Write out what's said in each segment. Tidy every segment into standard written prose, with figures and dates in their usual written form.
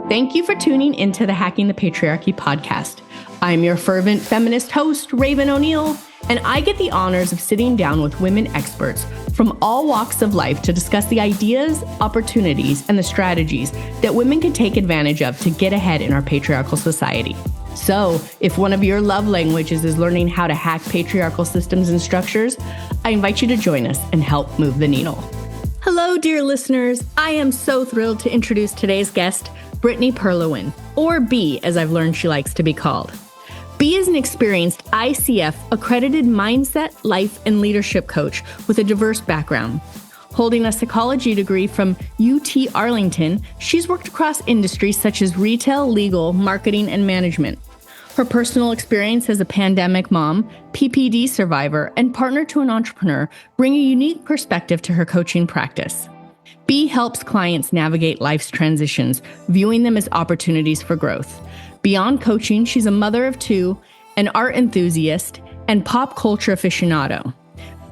Thank you for tuning into the Hacking the Patriarchy podcast. I'm your fervent feminist host, Raven O'Neill, and I get the honors of sitting down with women experts from all walks of life to discuss the ideas, opportunities, and the strategies that women can take advantage of to get ahead in our patriarchal society. So, if one of your love languages is learning how to hack patriarchal systems and structures, I invite you to join us and help move the needle. Hello, dear listeners. I am so thrilled to introduce today's guest, Brittany Perlowin, or B, as I've learned she likes to be called. B is an experienced ICF accredited mindset, life, and leadership coach with a diverse background. Holding a psychology degree from UT Arlington, she's worked across industries such as retail, legal, marketing, and management. Her personal experience as a pandemic mom, PPD survivor, and partner to an entrepreneur bring a unique perspective to her coaching practice. B helps clients navigate life's transitions, viewing them as opportunities for growth. Beyond coaching, she's a mother of two, an art enthusiast, and pop culture aficionado.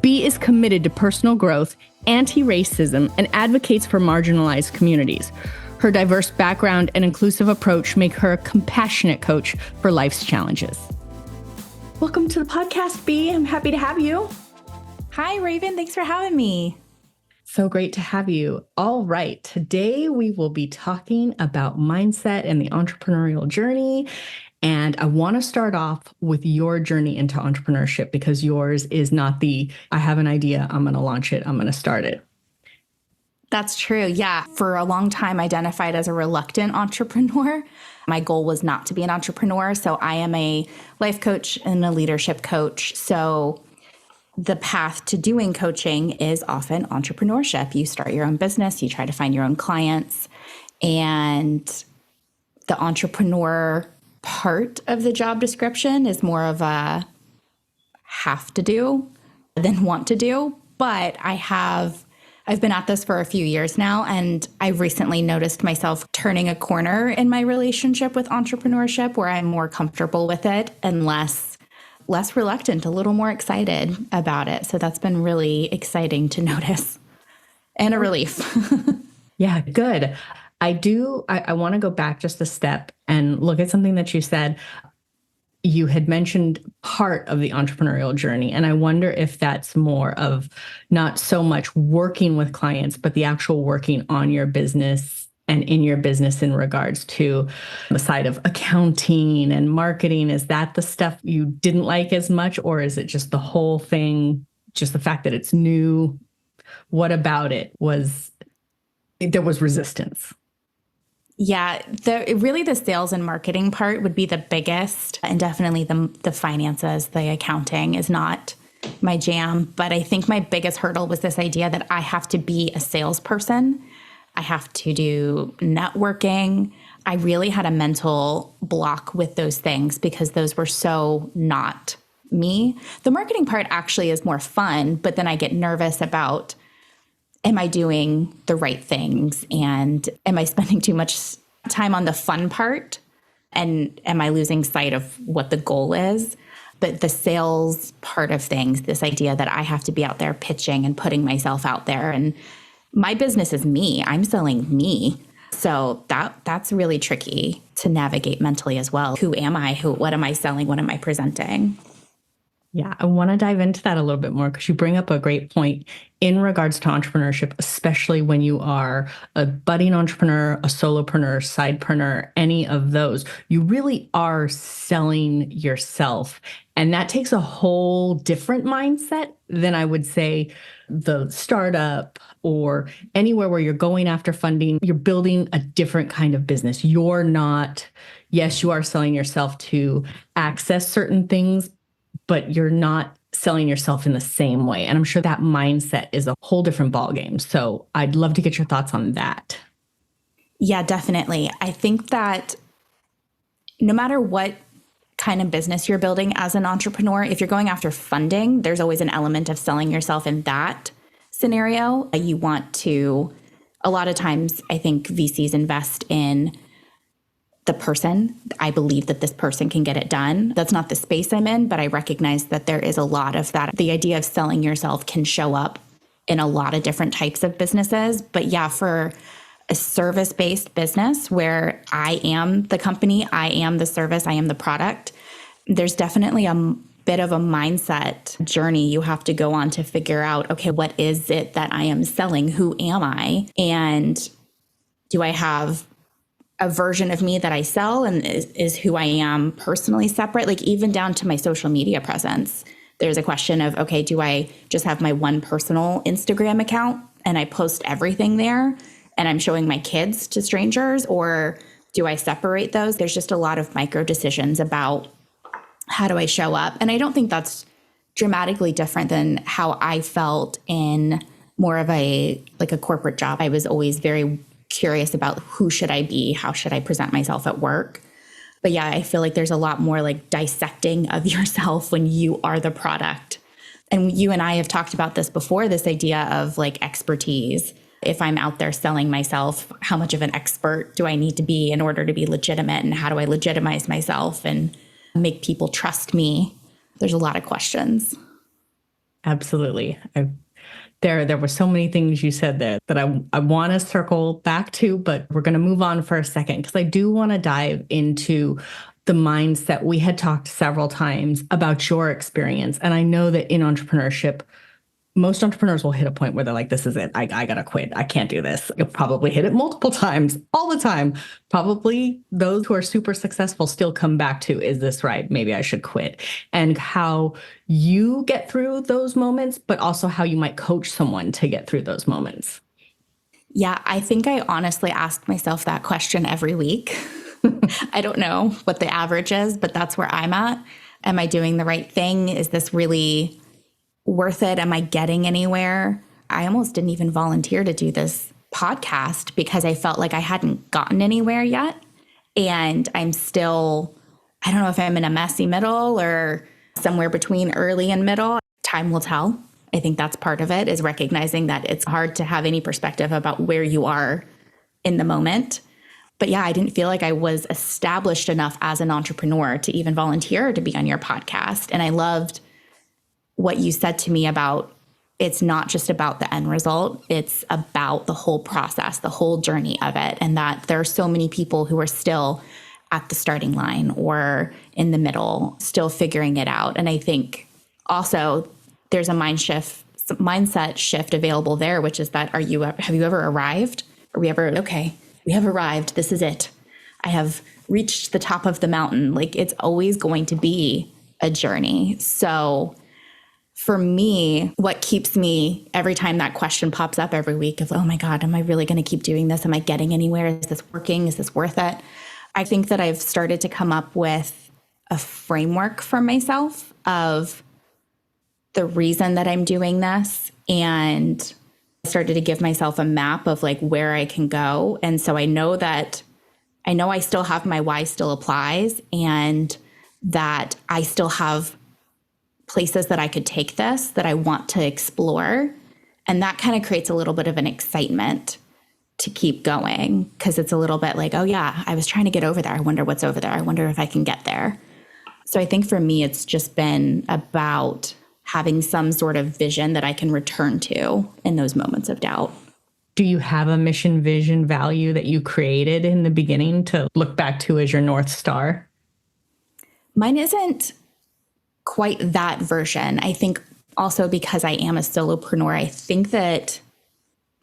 B is committed to personal growth, anti-racism, and advocates for marginalized communities. Her diverse background and inclusive approach make her a compassionate coach for life's challenges. Welcome to the podcast, B. I'm happy to have you. Hi, Raven. Thanks for having me. So great to have you. All right. Today we will be talking about mindset and the entrepreneurial journey. And I want to start off with your journey into entrepreneurship because yours is not the, I have an idea, I'm going to launch it, I'm going to start it. That's true. Yeah. For a long time, identified as a reluctant entrepreneur. My goal was not to be an entrepreneur. So I am a life coach and a leadership coach. So the path to doing coaching is often entrepreneurship. You start your own business, you try to find your own clients, and the entrepreneur part of the job description is more of a have to do than want to do. But I've been at this for a few years now, and I've recently noticed myself turning a corner in my relationship with entrepreneurship where I'm more comfortable with it and less reluctant, a little more excited about it. So that's been really exciting to notice and a relief. Yeah, good. I want to go back just a step and look at something that you said. You had mentioned part of the entrepreneurial journey, and I wonder if that's more of not so much working with clients, but the actual working on your business and in your business in regards to the side of accounting and marketing. Is that the stuff you didn't like as much, or is it just the whole thing, just the fact that it's new? What about it there was resistance? Yeah, really the sales and marketing part would be the biggest, and definitely the finances, the accounting is not my jam. But I think my biggest hurdle was this idea that I have to be a salesperson. I have to do networking. I really had a mental block with those things because those were so not me. The marketing part actually is more fun, but then I get nervous about, am I doing the right things? And am I spending too much time on the fun part? And am I losing sight of what the goal is? But the sales part of things, this idea that I have to be out there pitching and putting myself out there, and my business is me. I'm selling me. So that's really tricky to navigate mentally as well. Who am I? What am I selling? What am I presenting? Yeah, I want to dive into that a little bit more because you bring up a great point in regards to entrepreneurship, especially when you are a budding entrepreneur, a solopreneur, sidepreneur, any of those. You really are selling yourself. And that takes a whole different mindset than I would say the startup or anywhere where you're going after funding. You're building a different kind of business. You're not, yes, you are selling yourself to access certain things, but you're not selling yourself in the same way. And I'm sure that mindset is a whole different ballgame. So I'd love to get your thoughts on that. Yeah, definitely. I think that no matter what kind of business you're building as an entrepreneur, if you're going after funding, there's always an element of selling yourself in that scenario. You want to, a lot of times, I think VCs invest in the person. I believe that this person can get it done. That's not the space I'm in, but I recognize that there is a lot of that. The idea of selling yourself can show up in a lot of different types of businesses. But yeah, for a service-based business where I am the company, I am the service, I am the product, there's definitely a bit of a mindset journey you have to go on to figure out, okay, what is it that I am selling? Who am I? And do I have a version of me that I sell and is who I am personally separate? Like even down to my social media presence, there's a question of, okay, do I just have my one personal Instagram account and I post everything there and I'm showing my kids to strangers, or do I separate those? There's just a lot of micro decisions about how do I show up? And I don't think that's dramatically different than how I felt in more of a corporate job. I was always very curious about who should I be? How should I present myself at work? But yeah, I feel like there's a lot more like dissecting of yourself when you are the product. And you and I have talked about this before, this idea of like expertise. If I'm out there selling myself, how much of an expert do I need to be in order to be legitimate? And how do I legitimize myself and make people trust me? There's a lot of questions. Absolutely. There were so many things you said there that I want to circle back to, but we're going to move on for a second because I do want to dive into the mindset. We had talked several times about your experience. And I know that in entrepreneurship, most entrepreneurs will hit a point where they're like, this is it. I got to quit. I can't do this. You'll probably hit it multiple times, all the time. Probably those who are super successful still come back to, is this right? Maybe I should quit. And how you get through those moments, but also how you might coach someone to get through those moments. Yeah, I think I honestly ask myself that question every week. I don't know what the average is, but that's where I'm at. Am I doing the right thing? Is this really worth it? Am I getting anywhere? I almost didn't even volunteer to do this podcast because I felt like I hadn't gotten anywhere yet. And I'm still, I don't know if I'm in a messy middle or somewhere between early and middle. Time will tell. I think that's part of it, is recognizing that it's hard to have any perspective about where you are in the moment. But yeah, I didn't feel like I was established enough as an entrepreneur to even volunteer to be on your podcast. And I loved what you said to me about it's not just about the end result. It's about the whole process, the whole journey of it. And that there are so many people who are still at the starting line or in the middle, still figuring it out. And I think also there's a mindset shift available there, which is that have you ever arrived? Are we ever, okay, we have arrived. This is it. I have reached the top of the mountain. Like it's always going to be a journey. So for me, what keeps me every time that question pops up every week of, oh my God, am I really going to keep doing this? Am I getting anywhere? Is this working? Is this worth it? I think that I've started to come up with a framework for myself of the reason that I'm doing this, and started to give myself a map of like where I can go. And so I know I still have my why still applies, and that I still have places that I could take this that I want to explore. And that kind of creates a little bit of an excitement to keep going, because it's a little bit like, oh yeah, I was trying to get over there. I wonder what's over there. I wonder if I can get there. So I think for me, it's just been about having some sort of vision that I can return to in those moments of doubt. Do you have a mission, vision, value that you created in the beginning to look back to as your North Star? Mine isn't quite that version. I think also because I am a solopreneur, I think that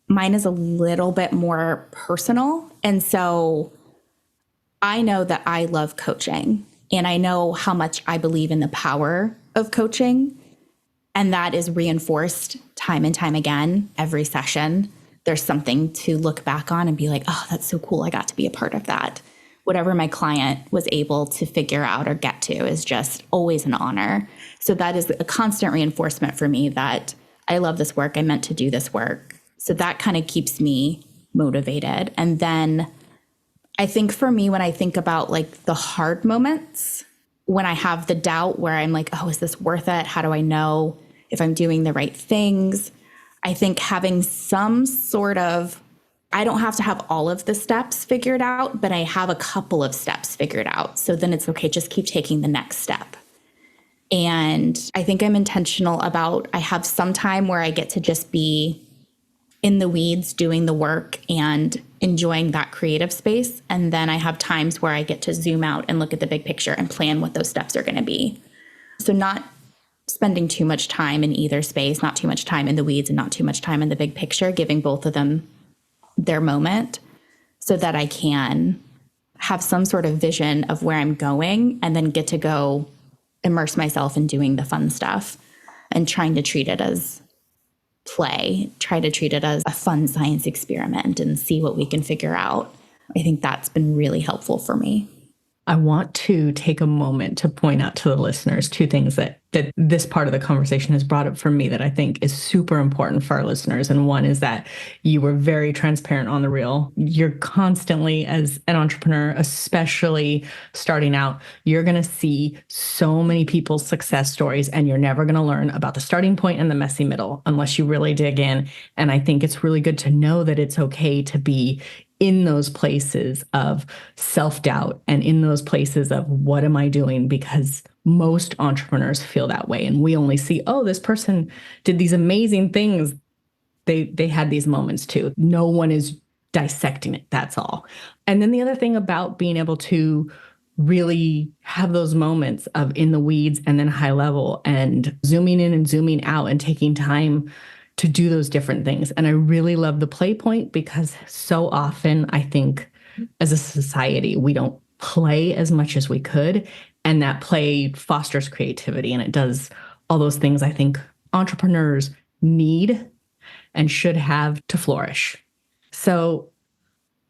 mine is a little bit more personal. And so I know that I love coaching, and I know how much I believe in the power of coaching. And that is reinforced time and time again. Every session, there's something to look back on and be like, oh, that's so cool. I got to be a part of that. Whatever my client was able to figure out or get to is just always an honor. So that is a constant reinforcement for me that I love this work. I meant to do this work. So that kind of keeps me motivated. And then I think for me, when I think about like the hard moments, when I have the doubt where I'm like, oh, is this worth it? How do I know if I'm doing the right things? I think having some sort of, I don't have to have all of the steps figured out, but I have a couple of steps figured out. So then it's okay, just keep taking the next step. And I think I'm intentional about, I have some time where I get to just be in the weeds doing the work and enjoying that creative space. And then I have times where I get to zoom out and look at the big picture and plan what those steps are going to be. So not spending too much time in either space, not too much time in the weeds and not too much time in the big picture, giving both of them their moment so that I can have some sort of vision of where I'm going and then get to go immerse myself in doing the fun stuff and trying to treat it as play, try to treat it as a fun science experiment and see what we can figure out. I think that's been really helpful for me. I want to take a moment to point out to the listeners two things that this part of the conversation has brought up for me that I think is super important for our listeners. And one is that you were very transparent on the reel. You're constantly, as an entrepreneur, especially starting out, you're going to see so many people's success stories, and you're never going to learn about the starting point and the messy middle unless you really dig in. And I think it's really good to know that it's okay to be in those places of self-doubt and in those places of what am I doing? Because most entrepreneurs feel that way. And we only see, oh, this person did these amazing things. They had these moments too. No one is dissecting it. That's all. And then the other thing about being able to really have those moments of in the weeds and then high level and zooming in and zooming out and taking time to do those different things. And I really love the play point because so often I think as a society, we don't play as much as we could. And that play fosters creativity and it does all those things I think entrepreneurs need and should have to flourish. So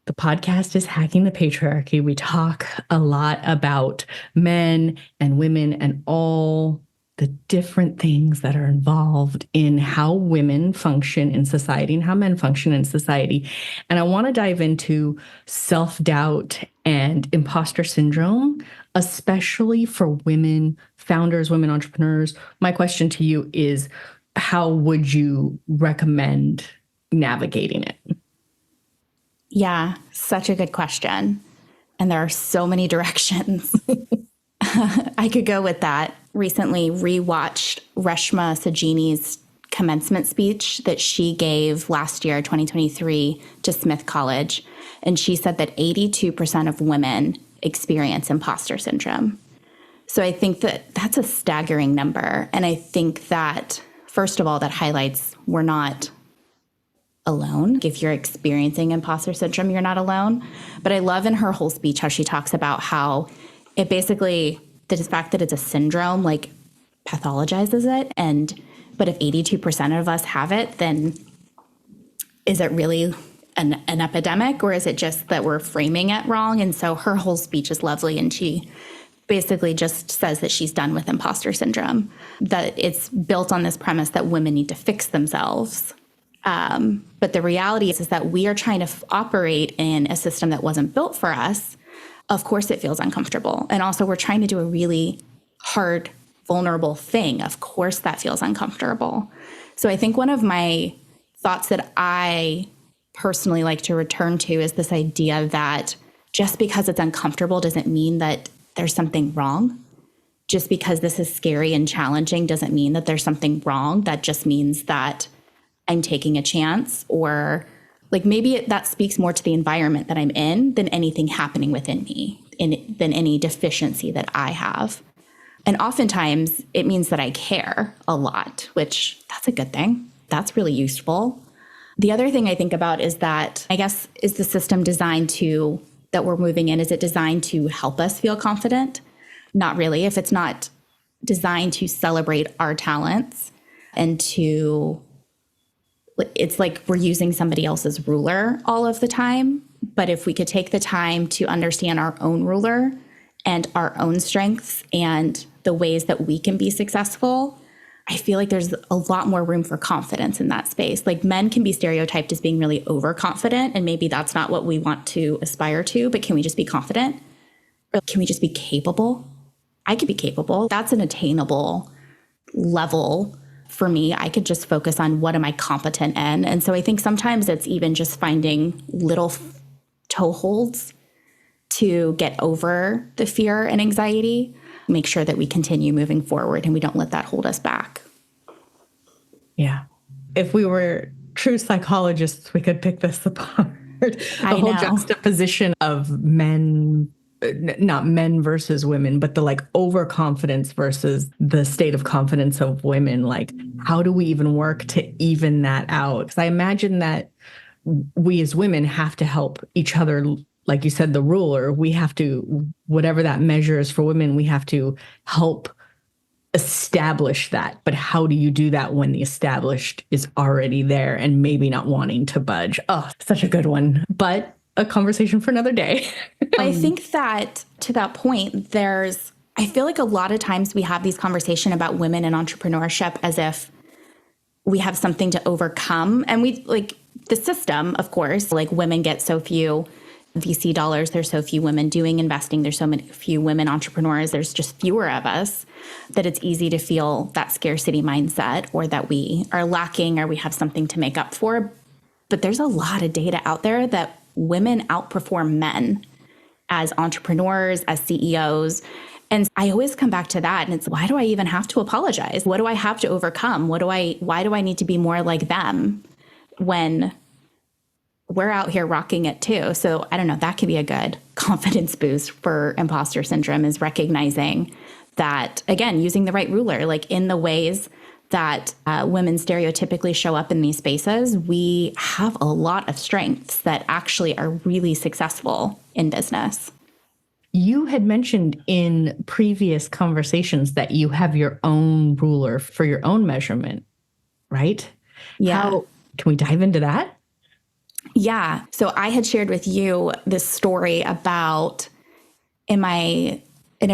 the podcast is Hacking the Patriarchy. We talk a lot about men and women and all the different things that are involved in how women function in society and how men function in society. And I want to dive into self-doubt and imposter syndrome, especially for women founders, women entrepreneurs. My question to you is, how would you recommend navigating it? Yeah, such a good question. And there are so many directions. I could go with that. Recently rewatched Reshma Saujini's commencement speech that she gave last year, 2023, to Smith College. And she said that 82% of women experience imposter syndrome. So I think that that's a staggering number. And I think that, first of all, that highlights we're not alone. If you're experiencing imposter syndrome, you're not alone. But I love in her whole speech how she talks about how it basically, the fact that it's a syndrome, like pathologizes it. But if 82% of us have it, then is it really an epidemic, or is it just that we're framing it wrong? And so her whole speech is lovely. And she basically just says that she's done with imposter syndrome, that it's built on this premise that women need to fix themselves. But the reality is that we are trying to operate in a system that wasn't built for us. Of course, it feels uncomfortable. And also, we're trying to do a really hard, vulnerable thing. Of course, that feels uncomfortable. So I think one of my thoughts that I personally like to return to is this idea that just because it's uncomfortable doesn't mean that there's something wrong. Just because this is scary and challenging doesn't mean that there's something wrong. That just means that I'm taking a chance, or like maybe that speaks more to the environment that I'm in than anything happening within me, than any deficiency that I have. And oftentimes it means that I care a lot, which that's a good thing. That's really useful. The other thing I think about is that, I guess, is the system designed to, that we're moving in, is it designed to help us feel confident? Not really. If it's not designed to celebrate our talents and to, it's like we're using somebody else's ruler all of the time. But if we could take the time to understand our own ruler and our own strengths and the ways that we can be successful, I feel like there's a lot more room for confidence in that space. Like men can be stereotyped as being really overconfident, and maybe that's not what we want to aspire to, but can we just be confident? Or can we just be capable? I could be capable. That's an attainable level for me. I could just focus on what am I competent in. And so I think sometimes it's even just finding little toeholds to get over the fear and anxiety, make sure that we continue moving forward and we don't let that hold us back. Yeah. If we were true psychologists, we could pick this apart. The I whole know. juxtaposition of men, not men versus women, but the like overconfidence versus the state of confidence of women. Like, how do we even work to even that out? Because I imagine that we as women have to help each other. Like you said, the ruler, we have to, whatever that measure is for women, we have to help establish that. But how do you do that when the established is already there and maybe not wanting to budge? Oh, such a good one. But a conversation for another day. I think that to that point, I feel like a lot of times we have these conversations about women in entrepreneurship as if we have something to overcome. And we like the system, of course, like women get so few VC dollars. There's so few women doing investing. There's so few women entrepreneurs. There's just fewer of us, that it's easy to feel that scarcity mindset, or that we are lacking, or we have something to make up for. But there's a lot of data out there that women outperform men as entrepreneurs, as CEOs. And I always come back to that. And it's, why do I even have to apologize? What do I have to overcome? Why do I need to be more like them when we're out here rocking it too? So I don't know, that could be a good confidence boost for imposter syndrome, is recognizing that, again, using the right ruler, like in the ways that women stereotypically show up in these spaces, we have a lot of strengths that actually are really successful in business. You had mentioned in previous conversations that you have your own ruler for your own measurement, right? Yeah. Can we dive into that? Yeah. So I had shared with you this story about in a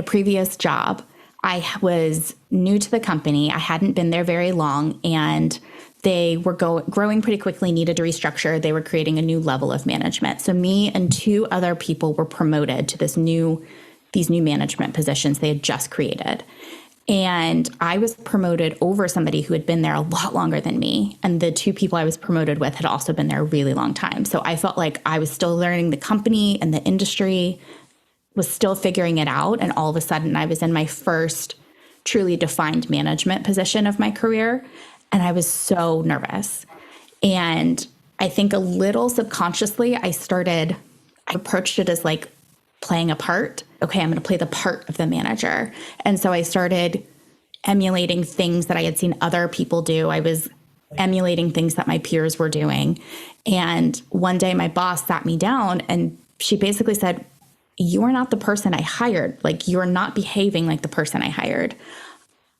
previous job, I was new to the company. I hadn't been there very long, and they were growing pretty quickly, needed to restructure. They were creating a new level of management. So me and two other people were promoted to these new management positions they had just created. And I was promoted over somebody who had been there a lot longer than me. And the two people I was promoted with had also been there a really long time. So I felt like I was still learning the company and the industry, was still figuring it out. And all of a sudden I was in my first truly defined management position of my career. And I was so nervous. And I think a little subconsciously, I approached it as like playing a part. Okay, I'm going to play the part of the manager. And so I started emulating things that I had seen other people do. I was emulating things that my peers were doing. And one day my boss sat me down and she basically said, "You are not the person I hired. Like, you're not behaving like the person I hired.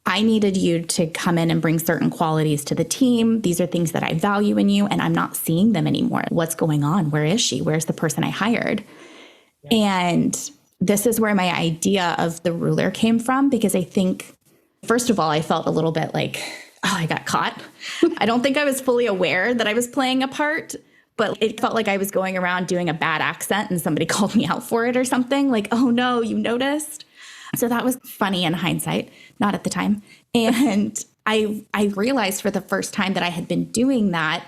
I needed you to come in and bring certain qualities to the team. These are things that I value in you, and I'm not seeing them anymore. What's going on? Where is she? Where's the person I hired?" Yes. And this is where my idea of the ruler came from, because I think, first of all, I felt a little bit like, oh, I got caught. I don't think I was fully aware that I was playing a part, but it felt like I was going around doing a bad accent and somebody called me out for it or something, like, "Oh no, you noticed." So that was funny in hindsight, not at the time. And I realized for the first time that I had been doing that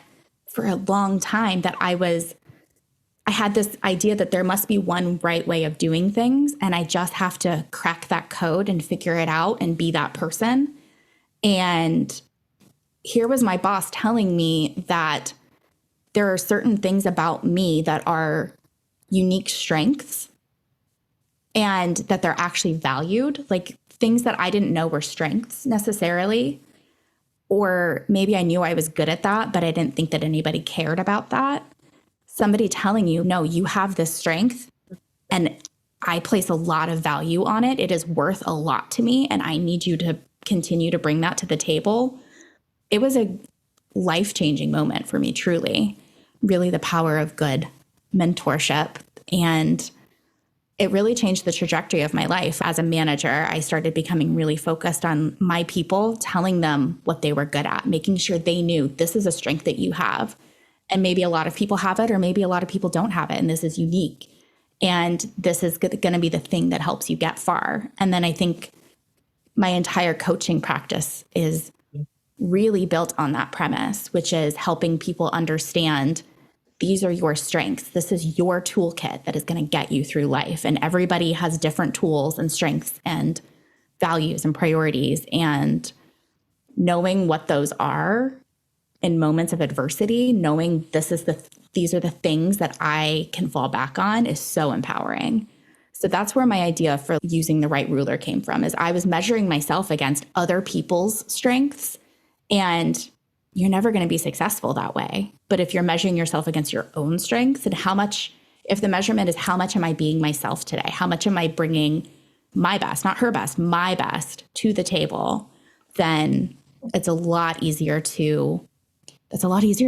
for a long time, that I had this idea that there must be one right way of doing things, and I just have to crack that code and figure it out and be that person. And here was my boss telling me that there are certain things about me that are unique strengths and that they're actually valued, like things that I didn't know were strengths necessarily. Or maybe I knew I was good at that, but I didn't think that anybody cared about that. Somebody telling you, no, you have this strength and I place a lot of value on it. It is worth a lot to me, and I need you to continue to bring that to the table. It was a life-changing moment for me, truly. Really the power of good mentorship. And it really changed the trajectory of my life. As a manager, I started becoming really focused on my people, telling them what they were good at, making sure they knew this is a strength that you have. And maybe a lot of people have it, or maybe a lot of people don't have it. And this is unique. And this is going to be the thing that helps you get far. And then I think my entire coaching practice is really built on that premise, which is helping people understand these are your strengths. This is your toolkit that is going to get you through life. And everybody has different tools and strengths and values and priorities. And knowing what those are in moments of adversity, knowing these are the things that I can fall back on is so empowering. So that's where my idea for using the right ruler came from, is I was measuring myself against other people's strengths, and you're never going to be successful that way. But if you're measuring yourself against your own strengths and if the measurement is how much am I being myself today? How much am I bringing my best, not her best, my best to the table, then it's a lot easier to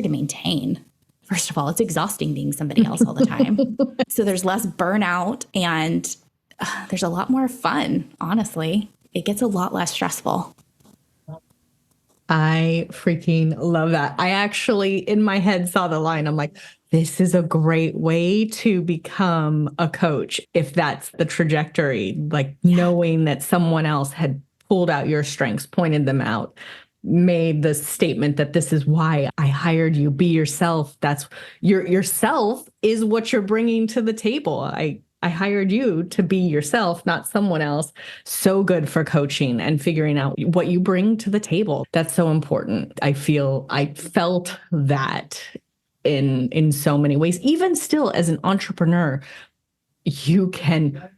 maintain. First of all, it's exhausting being somebody else all the time. So there's less burnout and there's a lot more fun, honestly. It gets a lot less stressful. I freaking love that. I actually, in my head, saw the line. I'm like, this is a great way to become a coach if that's the trajectory, like knowing that someone else had pulled out your strengths, pointed them out, made the statement that this is why I hired you. Be yourself. That's yourself is what you're bringing to the table. I hired you to be yourself, not someone else. So good for coaching and figuring out what you bring to the table. That's so important. I felt that in so many ways. Even still, as an entrepreneur, you can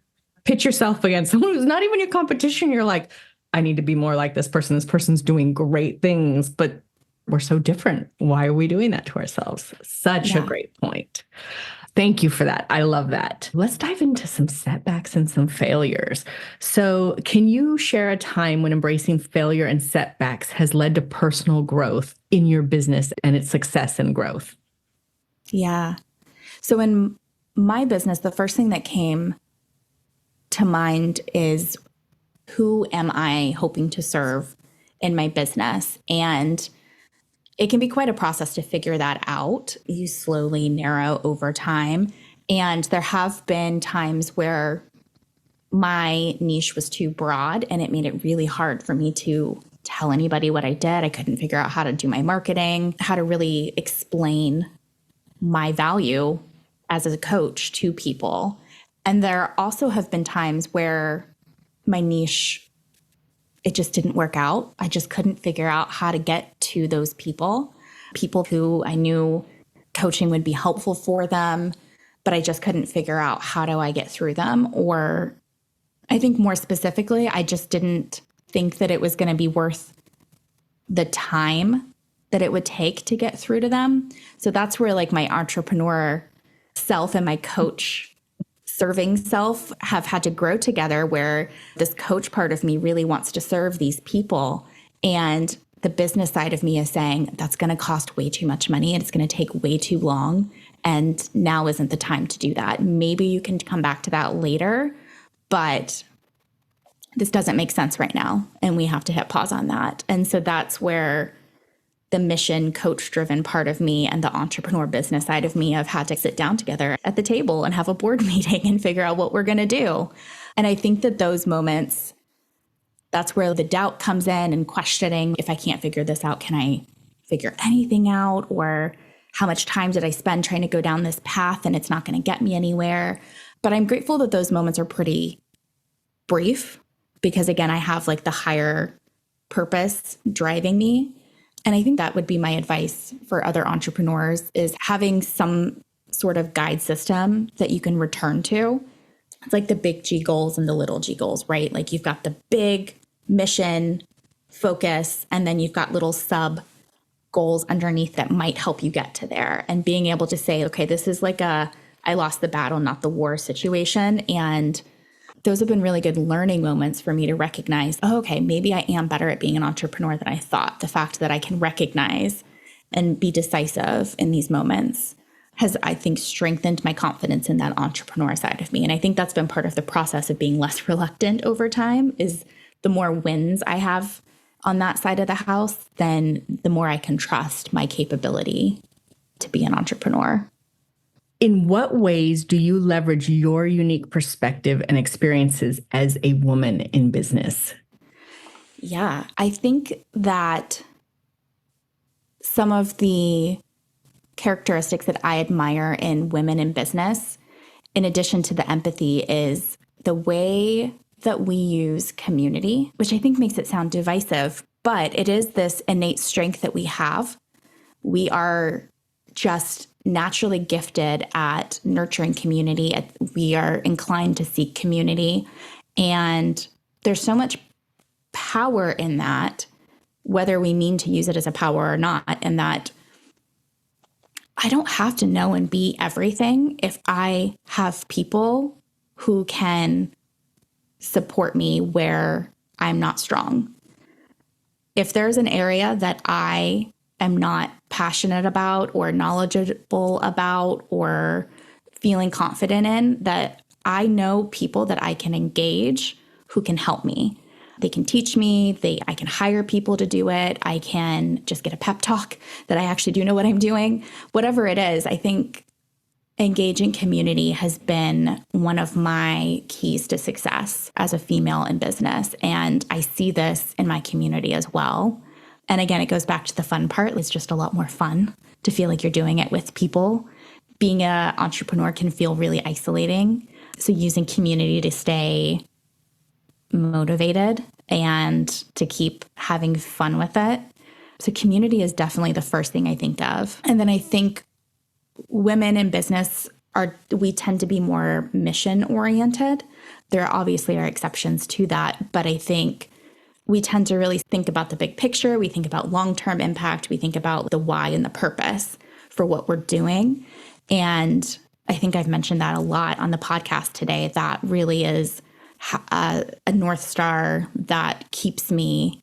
pitch yourself against someone who's not even your competition. You're like, I need to be more like this person. This person's doing great things, but we're so different. Why are we doing that to ourselves? Such a great point. Thank you for that. I love that. Let's dive into some setbacks and some failures. So can you share a time when embracing failure and setbacks has led to personal growth in your business and its success and growth? Yeah. So in my business, the first thing that came to mind is, who am I hoping to serve in my business? And it can be quite a process to figure that out. You slowly narrow over time. And there have been times where my niche was too broad and it made it really hard for me to tell anybody what I did. I couldn't figure out how to do my marketing, how to really explain my value as a coach to people. And there also have been times where my niche, it just didn't work out. I just couldn't figure out how to get to those people who I knew coaching would be helpful for them, but I just couldn't figure out how do I get through them. Or I think more specifically, I just didn't think that it was going to be worth the time that it would take to get through to them. So that's where like my entrepreneur self and my coach serving self have had to grow together, where this coach part of me really wants to serve these people. And the business side of me is saying that's going to cost way too much money and it's going to take way too long. And now isn't the time to do that. Maybe you can come back to that later, but this doesn't make sense right now. And we have to hit pause on that. And so that's where the mission coach driven part of me and the entrepreneur business side of me have had to sit down together at the table and have a board meeting and figure out what we're going to do. And I think that those moments, that's where the doubt comes in and questioning, if I can't figure this out, can I figure anything out? Or how much time did I spend trying to go down this path and it's not going to get me anywhere? But I'm grateful that those moments are pretty brief because, again, I have like the higher purpose driving me. And I think that would be my advice for other entrepreneurs, is having some sort of guide system that you can return to. It's like the big G goals and the little G goals, right? Like you've got the big mission focus, and then you've got little sub goals underneath that might help you get to there. And being able to say, okay, this is like I lost the battle, not the war situation. And those have been really good learning moments for me to recognize, oh, okay, maybe I am better at being an entrepreneur than I thought. The fact that I can recognize and be decisive in these moments has, I think, strengthened my confidence in that entrepreneur side of me. And I think that's been part of the process of being less reluctant over time, is the more wins I have on that side of the house, then the more I can trust my capability to be an entrepreneur. In what ways do you leverage your unique perspective and experiences as a woman in business? Yeah, I think that some of the characteristics that I admire in women in business, in addition to the empathy, is the way that we use community, which I think makes it sound divisive, but it is this innate strength that we have we are just naturally gifted at nurturing community. We are inclined to seek community. And there's so much power in that, whether we mean to use it as a power or not, and that I don't have to know and be everything if I have people who can support me where I'm not strong. If there's an area that I am not passionate about or knowledgeable about or feeling confident in, that I know people that I can engage who can help me. They can teach me, I can hire people to do it. I can just get a pep talk that I actually do know what I'm doing. Whatever it is, I think engaging community has been one of my keys to success as a female in business. And I see this in my community as well. And again, it goes back to the fun part. It's just a lot more fun to feel like you're doing it with people. Being an entrepreneur can feel really isolating. So using community to stay motivated and to keep having fun with it. So community is definitely the first thing I think of. And then I think women in business we tend to be more mission oriented. There obviously are exceptions to that, but I think we tend to really think about the big picture. We think about long-term impact. We think about the why and the purpose for what we're doing. And I think I've mentioned that a lot on the podcast today. That really is a North Star that keeps me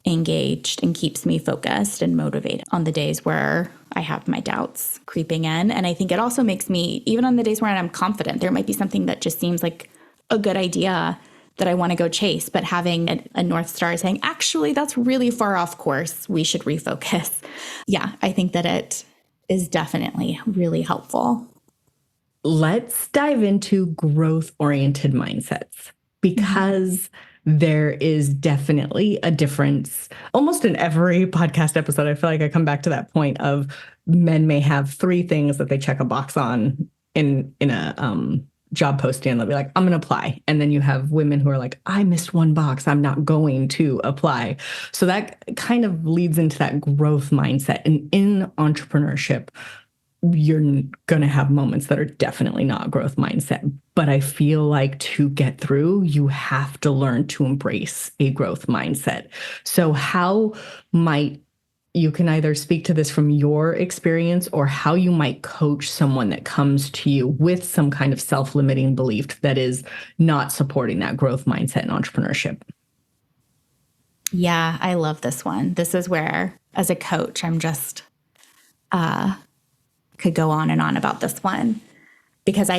engaged and keeps me focused and motivated on the days where I have my doubts creeping in. And I think it also makes me, even on the days where I'm confident, there might be something that just seems like a good idea that I want to go chase, but having a North Star saying, actually, that's really far off course. We should refocus. Yeah, I think that it is definitely really helpful. Let's dive into growth-oriented mindsets, because there is definitely a difference. Almost in every podcast episode, I feel like I come back to that point of men may have 3 things that they check a box on in a job posting, and they'll be like, I'm going to apply. And then you have women who are like, I missed 1 box, I'm not going to apply. So that kind of leads into that growth mindset. And in entrepreneurship, you're going to have moments that are definitely not growth mindset. But I feel like to get through, you have to learn to embrace a growth mindset. So how might you can either speak to this from your experience, or how you might coach someone that comes to you with some kind of self-limiting belief that is not supporting that growth mindset in entrepreneurship? Yeah, I love this one. This is where, as a coach, I'm just could go on and on about this one, because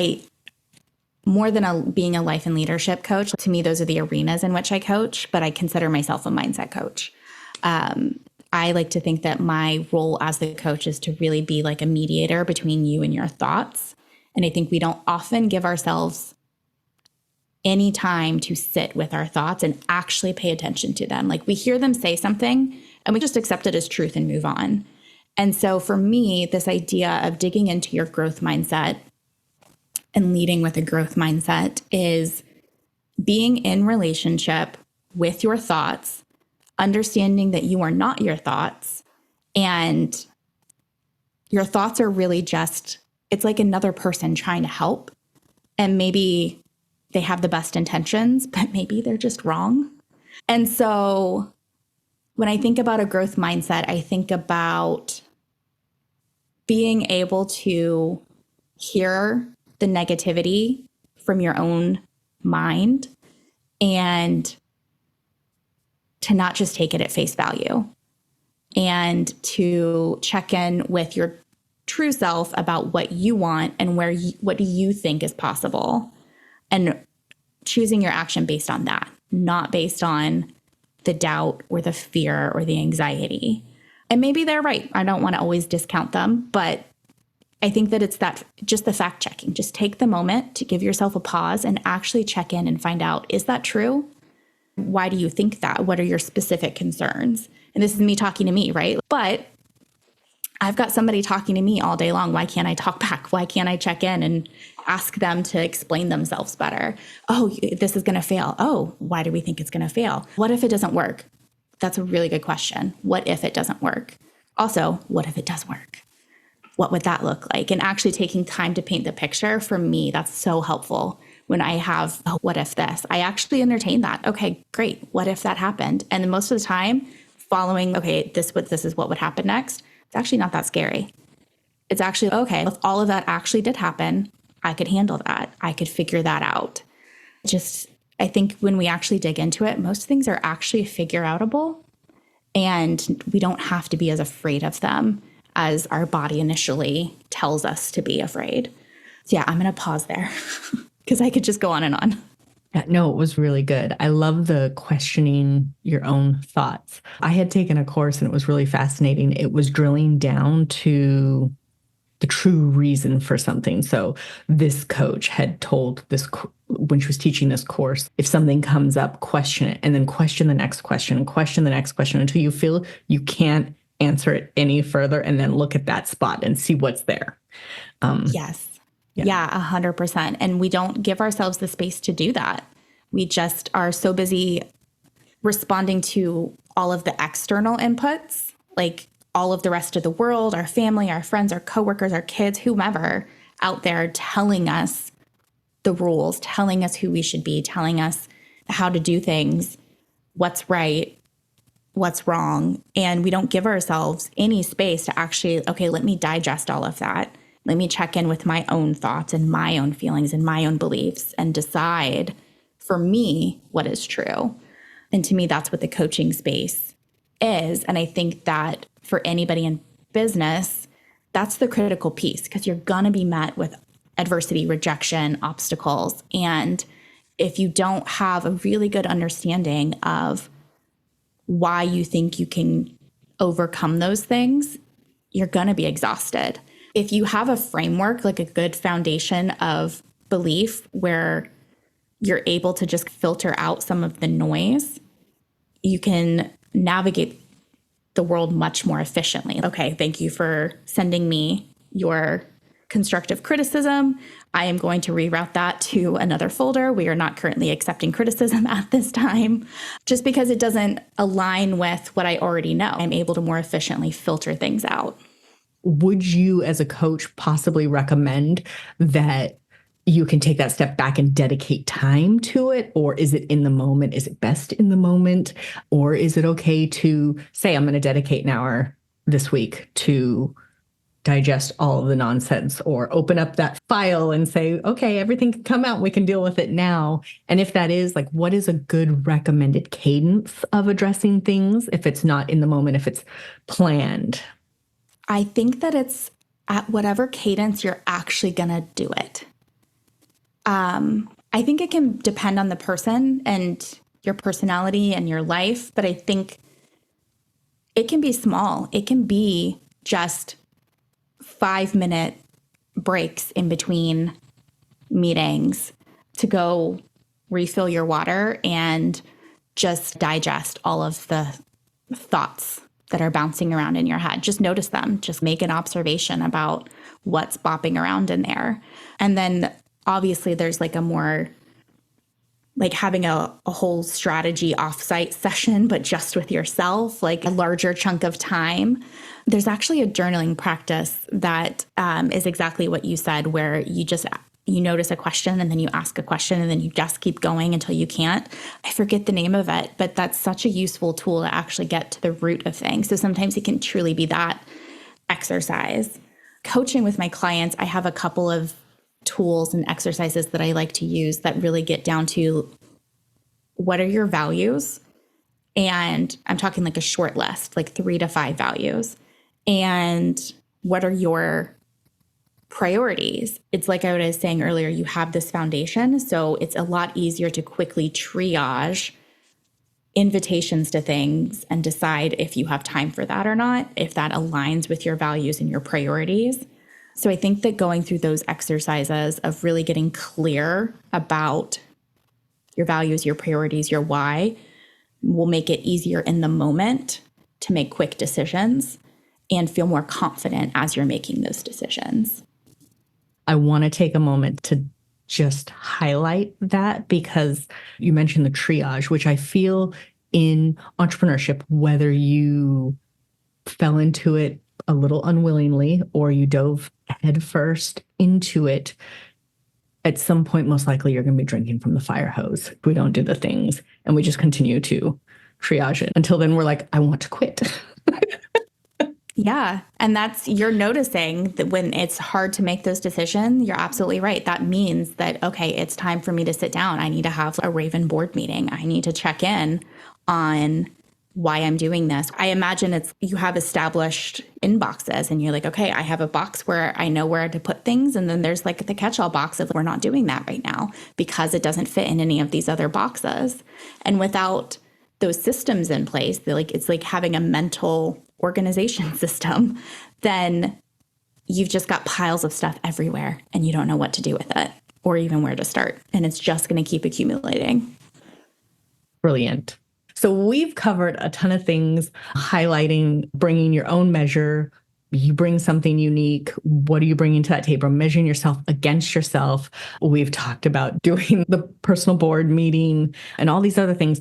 more than being a life and leadership coach, to me, those are the arenas in which I coach, but I consider myself a mindset coach. I like to think that my role as the coach is to really be like a mediator between you and your thoughts. And I think we don't often give ourselves any time to sit with our thoughts and actually pay attention to them. Like, we hear them say something and we just accept it as truth and move on. And so for me, this idea of digging into your growth mindset and leading with a growth mindset is being in relationship with your thoughts, understanding that you are not your thoughts, and your thoughts are really just, it's like another person trying to help. And maybe they have the best intentions, but maybe they're just wrong. And so when I think about a growth mindset, I think about being able to hear the negativity from your own mind and to not just take it at face value, and to check in with your true self about what you want and what do you think is possible, and choosing your action based on that, not based on the doubt or the fear or the anxiety. And maybe they're right. I don't want to always discount them, but I think that it's that, just the fact checking. Just take the moment to give yourself a pause and actually check in and find out, is that true? Why do you think that? What are your specific concerns? And this is me talking to me, right? But I've got somebody talking to me all day long. Why can't I talk back? Why can't I check in and ask them to explain themselves better? Oh, this is going to fail. Oh, why do we think it's going to fail? What if it doesn't work? That's a really good question. What if it doesn't work? Also, what if it does work? What would that look like? And actually taking time to paint the picture, for me, that's so helpful. When I have, oh, what if this? I actually entertain that. Okay, great. What if that happened? And then most of the time, following, okay, this is what would happen next. It's actually not that scary. It's actually, okay, if all of that actually did happen, I could handle that. I could figure that out. I think when we actually dig into it, most things are actually figure outable, and we don't have to be as afraid of them as our body initially tells us to be afraid. So yeah, I'm going to pause there because I could just go on and on. Yeah, no, it was really good. I love the questioning your own thoughts. I had taken a course and it was really fascinating. It was drilling down to the true reason for something. So this coach had told this, when she was teaching this course, if something comes up, question it, and then question the next question and question the next question until you feel you can't answer it any further, and then look at that spot and see what's there. Yes. Yeah, 100%. And we don't give ourselves the space to do that. We just are so busy responding to all of the external inputs, like all of the rest of the world, our family, our friends, our coworkers, our kids, whomever out there telling us the rules, telling us who we should be, telling us how to do things, what's right, what's wrong. And we don't give ourselves any space to actually, okay, let me digest all of that. Let me check in with my own thoughts and my own feelings and my own beliefs and decide for me what is true. And to me, that's what the coaching space is. And I think that for anybody in business, that's the critical piece, because you're going to be met with adversity, rejection, obstacles. And if you don't have a really good understanding of why you think you can overcome those things, you're going to be exhausted. If you have a framework, like a good foundation of belief where you're able to just filter out some of the noise, you can navigate the world much more efficiently. Okay, thank you for sending me your constructive criticism. I am going to reroute that to another folder. We are not currently accepting criticism at this time, just because it doesn't align with what I already know. I'm able to more efficiently filter things out. Would you, as a coach, possibly recommend that you can take that step back and dedicate time to it? Or is it in the moment? Is it best in the moment? Or is it okay to say, I'm going to dedicate an hour this week to digest all of the nonsense, or open up that file and say, okay, everything can come out. We can deal with it now. And if that is, like, what is a good recommended cadence of addressing things if it's not in the moment, if it's planned? I think that it's at whatever cadence you're actually going to do it. I think it can depend on the person and your personality and your life, but I think it can be small. It can be just 5-minute breaks in between meetings to go refill your water and just digest all of the thoughts that are bouncing around in your head. Just notice them. Just make an observation about what's bopping around in there. And then obviously there's like a more, like having a whole strategy offsite session, but just with yourself, like a larger chunk of time. There's actually a journaling practice that is exactly what you said, where you notice a question and then you ask a question and then you just keep going until you can't. I forget the name of it, but that's such a useful tool to actually get to the root of things. So sometimes it can truly be that exercise. Coaching with my clients, I have a couple of tools and exercises that I like to use that really get down to what are your values? And I'm talking like a short list, like 3 to 5 values. And what are your priorities? It's like I was saying earlier, you have this foundation, so it's a lot easier to quickly triage invitations to things and decide if you have time for that or not, if that aligns with your values and your priorities. So I think that going through those exercises of really getting clear about your values, your priorities, your why will make it easier in the moment to make quick decisions and feel more confident as you're making those decisions. I want to take a moment to just highlight that, because you mentioned the triage, which I feel in entrepreneurship, whether you fell into it a little unwillingly, or you dove headfirst into it, at some point, most likely you're going to be drinking from the fire hose. If we don't do the things and we just continue to triage it. Until then, we're like, I want to quit. Yeah. And you're noticing that when it's hard to make those decisions, you're absolutely right. That means that, okay, it's time for me to sit down. I need to have a Raven board meeting. I need to check in on why I'm doing this. I imagine you have established inboxes and you're like, okay, I have a box where I know where to put things. And then there's like the catch-all box of we're not doing that right now because it doesn't fit in any of these other boxes. And without those systems in place, it's like having a mental organization system, then you've just got piles of stuff everywhere and you don't know what to do with it or even where to start. And it's just going to keep accumulating. Brilliant. So we've covered a ton of things, highlighting bringing your own measure. You bring something unique. What are you bringing to that table? Measuring yourself against yourself. We've talked about doing the personal board meeting and all these other things.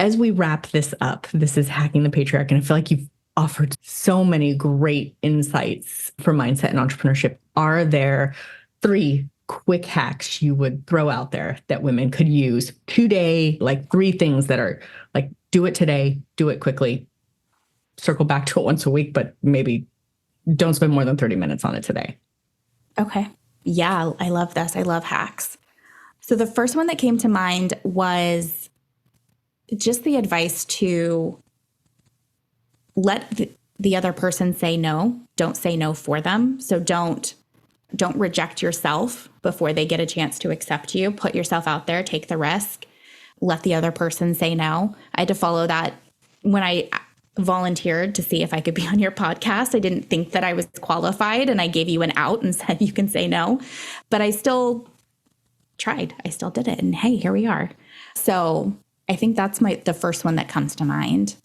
As we wrap this up, this is Hacking the Patriarchy. And I feel like you've offered so many great insights for mindset and entrepreneurship. Are there 3 quick hacks you would throw out there that women could use today? Like 3 things that are like, do it today, do it quickly, circle back to it once a week, but maybe don't spend more than 30 minutes on it today. Okay. Yeah, I love this. I love hacks. So the first one that came to mind was just the advice to let the other person say no. Don't say no for them. So don't reject yourself before they get a chance to accept you. Put yourself out there, take the risk, let the other person say no. I had to follow that when I volunteered to see if I could be on your podcast. I didn't think that I was qualified and I gave you an out and said you can say no, but I still tried. I still did it. And hey, here we are. So I think that's the first one that comes to mind.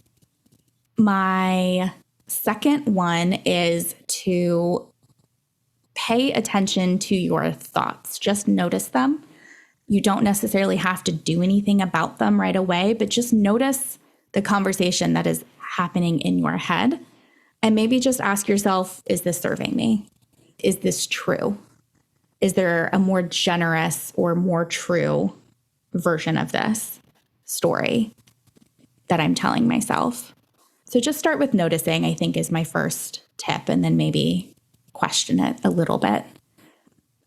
My second one is to pay attention to your thoughts. Just notice them. You don't necessarily have to do anything about them right away, but just notice the conversation that is happening in your head. And maybe just ask yourself, is this serving me? Is this true? Is there a more generous or more true version of this story that I'm telling myself? So just start with noticing, I think, is my first tip, and then maybe question it a little bit.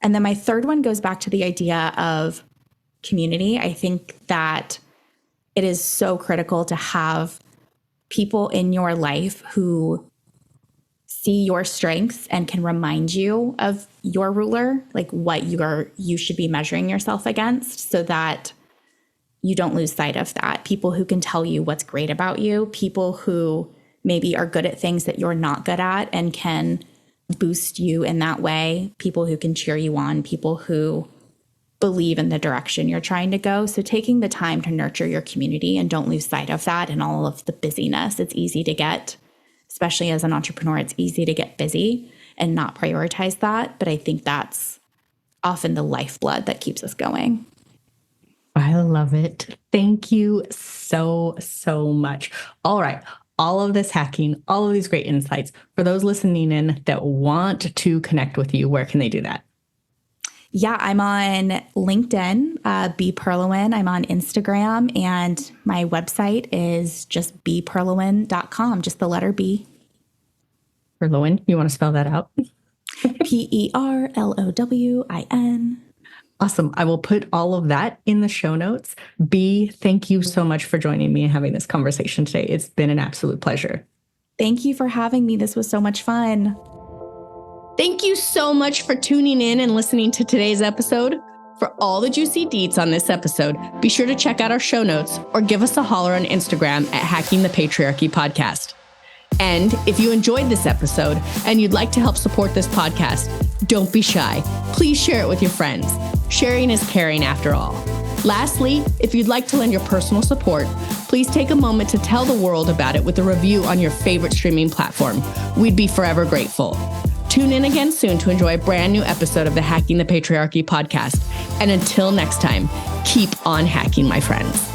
And then my third one goes back to the idea of community. I think that it is so critical to have people in your life who see your strengths and can remind you of your ruler, like what you should be measuring yourself against, so that you don't lose sight of that. People who can tell you what's great about you, people who maybe are good at things that you're not good at and can boost you in that way, people who can cheer you on, people who believe in the direction you're trying to go. So taking the time to nurture your community and don't lose sight of that in all of the busyness. It's easy to get, especially as an entrepreneur, it's easy to get busy and not prioritize that. But I think that's often the lifeblood that keeps us going. I love it. Thank you so, so much. All right. All of this hacking, all of these great insights. For those listening in that want to connect with you, where can they do that? Yeah, I'm on LinkedIn, B Perlowin. I'm on Instagram, and my website is just bperlowin.com, just the letter B. Perlowin, you want to spell that out? Perlowin. Awesome. I will put all of that in the show notes. B, thank you so much for joining me and having this conversation today. It's been an absolute pleasure. Thank you for having me. This was so much fun. Thank you so much for tuning in and listening to today's episode. For all the juicy deets on this episode, be sure to check out our show notes or give us a holler on Instagram at Hacking the Patriarchy Podcast. And if you enjoyed this episode and you'd like to help support this podcast, don't be shy. Please share it with your friends. Sharing is caring after all. Lastly, if you'd like to lend your personal support, please take a moment to tell the world about it with a review on your favorite streaming platform. We'd be forever grateful. Tune in again soon to enjoy a brand new episode of the Hacking the Patriarchy podcast. And until next time, keep on hacking, my friends.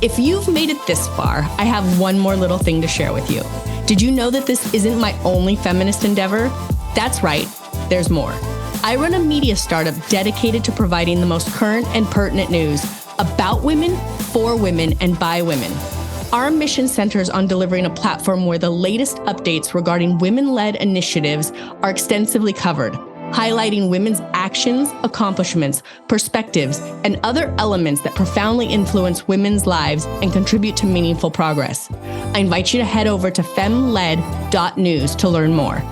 If you've made it this far, I have one more little thing to share with you. Did you know that this isn't my only feminist endeavor? That's right, there's more. I run a media startup dedicated to providing the most current and pertinent news about women, for women, and by women. Our mission centers on delivering a platform where the latest updates regarding women-led initiatives are extensively covered, highlighting women's actions, accomplishments, perspectives, and other elements that profoundly influence women's lives and contribute to meaningful progress. I invite you to head over to femled.news to learn more.